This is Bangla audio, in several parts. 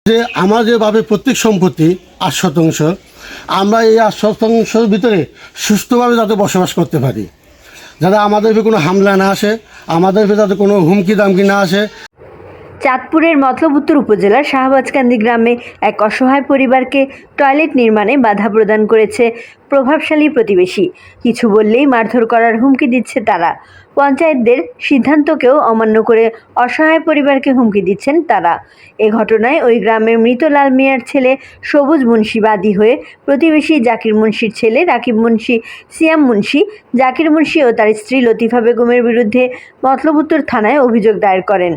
যে আমার যেভাবে প্রত্যেক সম্পত্তি 8 শতাংশ, আমরা এই 8 শতাংশের ভিতরে সুস্থভাবে যাতে বসবাস করতে পারি, যাতে আমাদের কোনো হামলা না আসে, আমাদের যাতে কোনো হুমকি দামকি না আসে। চাঁদপুরের মতলব উত্তর উপজেলার শাহবাজকান্দি গ্রামে এক অসহায় পরিবারকে টয়লেট নির্মাণে বাধা প্রদান করেছে প্রভাবশালী প্রতিবেশী। কিছু বললেই মারধর করার হুমকি দিচ্ছে তারা। পঞ্চায়েতদের সিদ্ধান্তকেও অমান্য করে অসহায় পরিবারকে হুমকি দিচ্ছেন তারা। এ ঘটনায় ওই গ্রামের মৃত লাল মিয়ার ছেলে সবুজ মুন্সি বাদী হয়ে প্রতিবেশী জাকির মুন্সির ছেলে রাকিব মুন্সি, সিয়াম মুন্সি, জাকির মুন্সি ও তার স্ত্রী লতিফা বেগমের বিরুদ্ধে মতলব উত্তর থানায় অভিযোগ দায়ের করেন।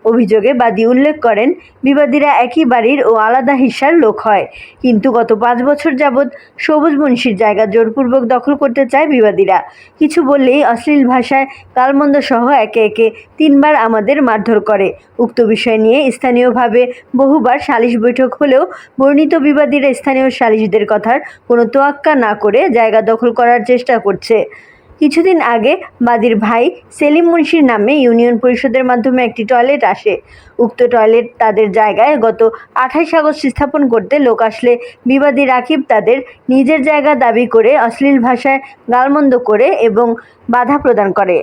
অভিযোগে বাদী উল্লেখ করেন, বিবাদীরা একই বাড়ির ও আলাদা হিস্সার লোক হয়, কিন্তু গত 5 বছর যাবৎ সবুজ মুন্সির জায়গা জোরপূর্বক দখল করতে চায় বিবাদীরা। কিছু বললেই অশ্লীল ভাষায় গালমন্দ সহ একে একে 3বার আমাদের মারধর করে। উক্ত বিষয় নিয়ে স্থানীয়ভাবে বহুবার সালিশ বৈঠক হলেও বর্ণিত বিবাদীরা স্থানীয় সালিশদের কথার কোনো তোয়াক্কা না করে জায়গা দখল করার চেষ্টা করছে। কিছুদিন আগে বাদীর ভাই সেলিম মুন্সির নামে ইউনিয়ন পরিষদের মাধ্যমে একটি টয়লেট আসে। উক্ত টয়লেট তাদের জায়গায় গত 28 আগস্ট স্থাপন করতে লোক আসলে বিবাদী রাকিব তাদের নিজের জায়গা দাবি করে অশ্লীল ভাষায় গালমন্দ করে এবং বাধা প্রদান করে।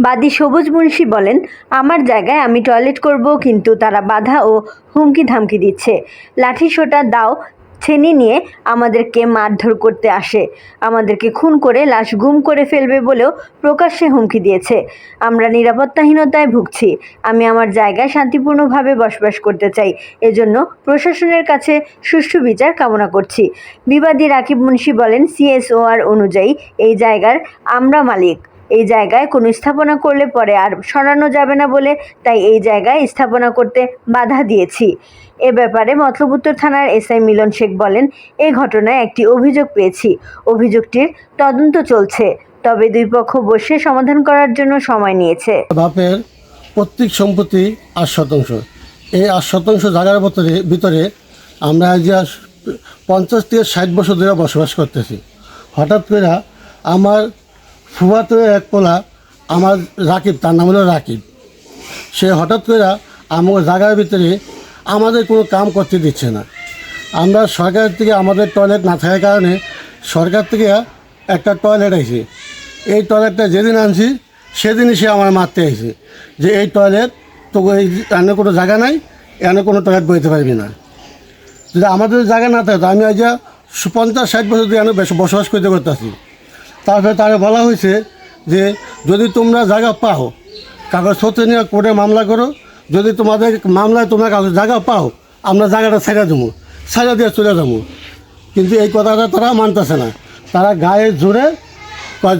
বাদী সবুজ মুন্সি বলেন, আমার জায়গায় আমি টয়লেট করব, কিন্তু তারা বাধা ও হুমকি ধামকি দিচ্ছে। লাঠি সোঁটা দাও ছেনি নিয়ে আমাদেরকে মারধর করতে আসে, আমাদেরকে খুন করে লাশ গুম করে ফেলবে বলেও প্রকাশ্যে হুমকি দিয়েছে। আমরা নিরাপত্তাহীনতায় ভুগছি। আমি আমার জায়গায় শান্তিপূর্ণভাবে বসবাস করতে চাই, এজন্য প্রশাসনের কাছে সুষ্ঠু বিচার কামনা করছি। বিবাদী রাকিব মুন্সি বলেন, CSOR অনুযায়ী এই জায়গার আমরা মালিক। এই জায়গায় কোনো স্থাপনা করলে পরে আর সরানো যাবে না বলে তাই এই জায়গায় স্থাপনা করতে বাধা দিয়েছি। এ ব্যাপারে মতলব উত্তর থানার SI মিলন শেখ বলেন, এই ঘটনায় একটি অভিযোগ পেয়েছি, অভিযোগটির তদন্ত চলছে, তবে দুই পক্ষ বসে সমাধান করার জন্য সময় নিয়েছে। বাপের প্রত্যেক সম্পত্তি 8 শতাংশ, এই 8 শতাংশ জায়গার ভিতরে আমরা আজ 50 থেকে 60 বছর ধরে বসবাস করতেছি। হঠাৎ করে আমার ফুফাতো এক পোলা, আমার রাকিব, তার নাম হলো রাকিব, সে হঠাৎ করে আমার জায়গার ভিতরে আমাদের কোনো কাম করতে দিচ্ছে না। আমরা সরকার থেকে আমাদের টয়লেট না থাকার কারণে সরকার থেকে একটা টয়লেট আইছে। এই টয়লেটটা যেদিন আনছি সেদিনই সে আমার মারতে আইছে যে এই টয়লেট তো এনে কোনো জায়গা নাই, এনে কোনো টয়লেট বইতে পারবি না। যদি আমাদের জায়গা না থাকে, আমি আজ 50-60 বছর দিয়ে বসবাস করতেছি। তারপরে তারা বলা হয়েছে যে যদি তোমরা জায়গা পাও, কাগজপত্র নিয়ে কোর্টে মামলা করো, যদি তোমাদের মামলায় তোমরা কাগজ জায়গা পাও, আমরা জায়গাটা ছেড়ে দেবো, ছেড়ে দিয়ে চলে যাবো। কিন্তু এই কথাটা তারা মানতেছে না, তারা গায়ে জোরে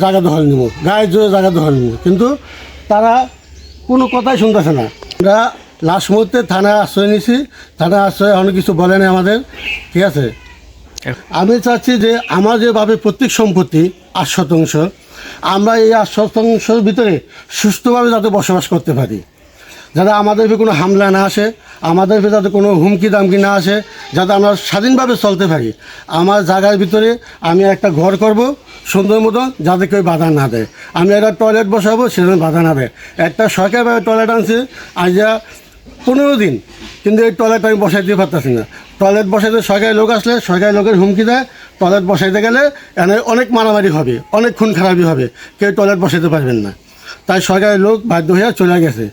জায়গা দখল নিব, গায়ে জোরে জায়গা দখল নিব, কিন্তু তারা কোনো কথাই শুনতেছে না। আমরা লাস্ট মুহূর্তে থানায় আশ্রয় নিয়েছি, থানায় আশ্রয় অনেক কিছু বলে না আমাদের, ঠিক আছে। আমি চাচ্ছি যে আমার যেভাবে প্রত্যেক সম্পত্তি 8 শতাংশ, আমরা এই 8 শতাংশের ভিতরে সুস্থভাবে যাতে বসবাস করতে পারি, যাতে আমাদের কোনো হামলা না আসে, আমাদের যাতে কোনো হুমকি দামকি না আসে, যাতে আমরা স্বাধীনভাবে চলতে পারি। আমার জায়গার ভিতরে আমি একটা ঘর করব সুন্দর মতো, যাতে কেউ বাধা না দেয়। আমি একটা টয়লেট বসাবো, সেজন্য বাধা না দেয়। একটা সরকারিভাবে টয়লেট আনছে আজ 15 দিন, কিন্তু এই টয়লেট আমি বসাইতে পারতেছি না। টয়লেট বসাইতে সরকারি লোক আসলে সরকারি লোকের হুমকি দেয়, টয়লেট বসাইতে গেলে এনে অনেক মারামারি হবে, অনেক খুন খারাপি হবে, কেউ টয়লেট বসাইতে পারবেন না। তাই সরকারি লোক বাধ্য হয়ে চলে গেছে।